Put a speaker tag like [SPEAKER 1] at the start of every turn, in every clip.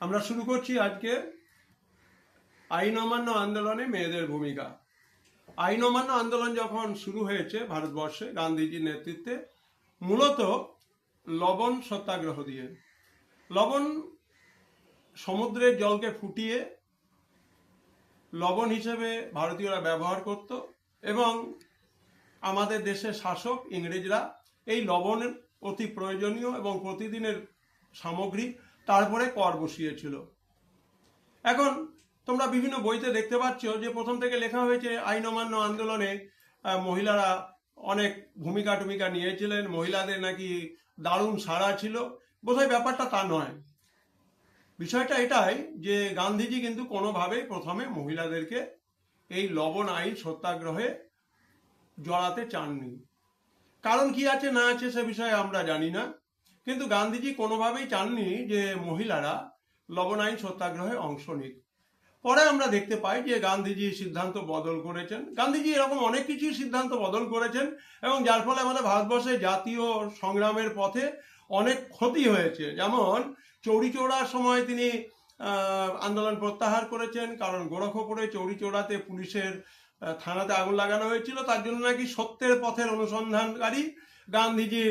[SPEAKER 1] আমরা শুরু করছি আজকে আইন অমান্য আন্দোলনে মেয়েদের ভূমিকা। আইন অমান্য আন্দোলন যখন শুরু হয়েছে ভারতবর্ষে গান্ধীজির নেতৃত্বে, মূলত লবণ সত্যাগ্রহ দিয়ে। লবণ সমুদ্রের জলকে ফুটিয়ে লবণ হিসেবে ভারতীয়রা ব্যবহার করত এবং আমাদের দেশের শাসক ইংরেজরা এই লবণের অতি প্রয়োজনীয় এবং প্রতিদিনের সামগ্রী, তারপরে কর বসিয়েছিল। এখন তোমরা বিভিন্ন বইতে দেখতে পাচ্ছ যে প্রথম থেকে লেখা হয়েছে আইন অমান্য আন্দোলনে মহিলারা অনেক ভূমিকা টুমিকা নিয়েছিলেন, মহিলাদের নাকি দারুণ সাড়া ছিল। বোধহয় ব্যাপারটা তা নয়। বিষয়টা এটাই যে গান্ধীজি কিন্তু কোনোভাবেই প্রথমে মহিলাদেরকে এই লবণ আইন সত্যাগ্রহে জড়াতে চাননি। কারণ কি আছে না আছে সে বিষয়ে আমরা জানি না, কিন্তু গান্ধীজি কোনোভাবেই চাননি যে মহিলারা লবণ আইন সত্যাগ্রহে অংশ নিক। পরে আমরা দেখতে পাই যে গান্ধীজি সিদ্ধান্ত বদল করেছেন। গান্ধীজি এরকম অনেক কিছুই সিদ্ধান্ত বদল করেছেন এবং যার ফলে আমাদের ভারতবর্ষে জাতীয় সংগ্রামের পথে অনেক ক্ষতি হয়েছে। যেমন চৌরিচৌরার সময় তিনি আন্দোলন প্রত্যাহার করেছেন, কারণ গোরখপুরে চৌরিচৌরাতে পুলিশের থানাতে আগুন লাগানো হয়েছিল। তার জন্য নাকি সত্যের পথের অনুসন্ধানকারী গান্ধীজি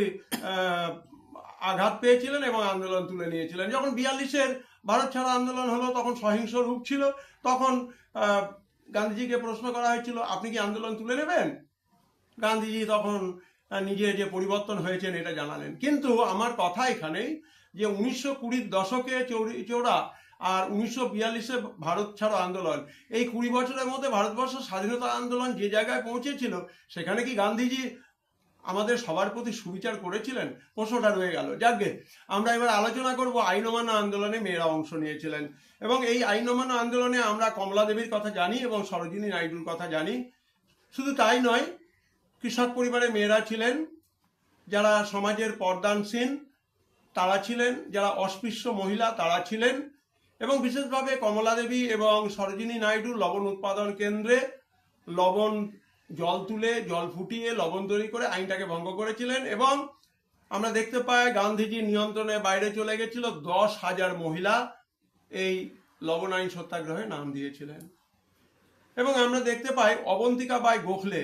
[SPEAKER 1] আঘাত পেয়েছিলেন এবং আন্দোলন তুলে নিয়েছিলেন। যখন 42-এর ভারত ছাড়ো আন্দোলন হলো তখন সহিংস রূপ ছিল। তখন গান্ধীজিকে প্রশ্ন করা হয়েছিল, আপনি কি আন্দোলন তুলে নেবেন? গান্ধীজি তখন নিজে যে পরিবর্তন হয়েছেন এটা জানালেন। কিন্তু আমার কথা এখানেই যে 1920-র দশকে চৌরা আর 1942-এ ভারত ছাড়ো আন্দোলন, এই 20 বছরের মধ্যে ভারতবর্ষ স্বাধীনতা আন্দোলন যে জায়গায় পৌঁছেছিল, সেখানে কি গান্ধীজি আমাদের সবার প্রতি সুবিচার করেছিলেন? প্রশ্নটা রয়ে গেল। যাকগে, আমরা এবার আলোচনা করব আইন অমান্য আন্দোলনে মেয়েরা অংশ নিয়েছিলেন। এবং এই আইন অমান্য আন্দোলনে আমরা কমলা দেবীর কথা জানি এবং সরোজিনী নাইডুর কথা জানি। শুধু তাই নয়, কৃষক পরিবারের মেয়েরা ছিলেন যারা সমাজের পর্দানসীন, তারা ছিলেন যারা অস্পৃশ্য মহিলা, তারা ছিলেন। এবং বিশেষভাবে কমলা দেবী এবং সরোজিনী নাইডু লবণ উৎপাদন কেন্দ্রে লবণ জল তুলে জল ফুটিয়ে লবণ তৈরি করে আইনটাকে ভঙ্গ করেছিলেন। এবং আমরা দেখতে পাই গান্ধীজির নিয়ন্ত্রণের বাইরে চলে গেছিল 10,000 মহিলা এই লবণ আইন সত্যাগ্রহে নাম দিয়েছিলেন। এবং আমরা দেখতে পাই অবন্তিকা বাই গোখলে,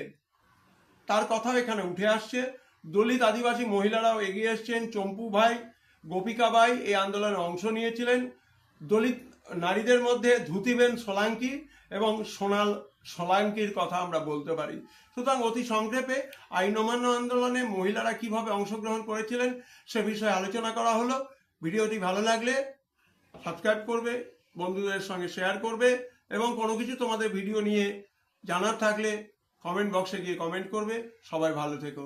[SPEAKER 1] তার কথাও এখানে উঠে আসছে। দলিত আদিবাসী মহিলারাও এগিয়ে এসছেন। চম্পু ভাই, গোপিকা বাই এই আন্দোলনে অংশ নিয়েছিলেন। দলিত নারীদের মধ্যে ধুতিবেন সোলাঙ্কি এবং সোনাল সোলাঙ্কির কথা আমরা বলতে পারি। সুতরাং অতি সংক্ষেপে আইন অমান্য আন্দোলনে মহিলারা কিভাবে অংশগ্রহণ করেছিলেন সে বিষয়ে আলোচনা করা হলো। ভিডিওটি ভালো লাগলে সাবস্ক্রাইব করবে, বন্ধুদের সঙ্গে শেয়ার করবে এবং কোনো কিছু তোমাদের ভিডিও নিয়ে জানার থাকলে কমেন্ট বক্সে গিয়ে কমেন্ট করবে। সবাই ভালো থেকো।